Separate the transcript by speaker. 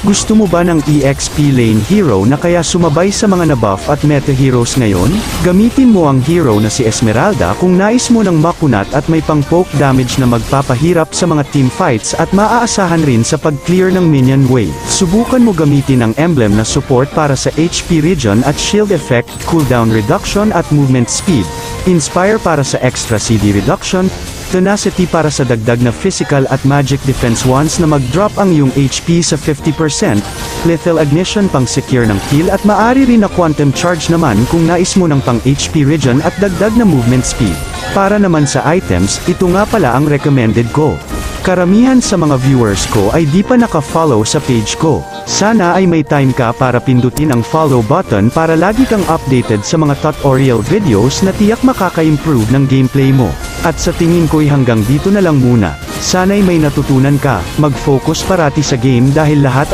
Speaker 1: Gusto mo ba ng EXP Lane Hero na kaya sumabay sa mga nabuff at meta heroes ngayon? Gamitin mo ang hero na si Esmeralda kung nais mo ng makunat at may pang poke damage na magpapahirap sa mga team fights at maaasahan rin sa pag-clear ng minion wave. Subukan mo gamitin ang emblem na support para sa HP regen at shield effect, cooldown reduction at movement speed, Inspire para sa extra CD reduction, Tenacity para sa dagdag na physical at magic defense once na mag-drop ang iyong HP sa 50%, Lethal Ignition pang secure ng kill at maaari rin na Quantum Charge naman kung nais mo ng pang HP regen at dagdag na movement speed. Para naman sa items, ito nga pala ang recommended ko. Karamihan sa mga viewers ko ay di pa naka-follow sa page ko. Sana ay may time ka para pindutin ang follow button para lagi kang updated sa mga tutorial videos na tiyak makaka-improve ng gameplay mo. At sa tingin ko'y hanggang dito na lang muna. Sana'y may natutunan ka, mag-focus parati sa game dahil lahat ay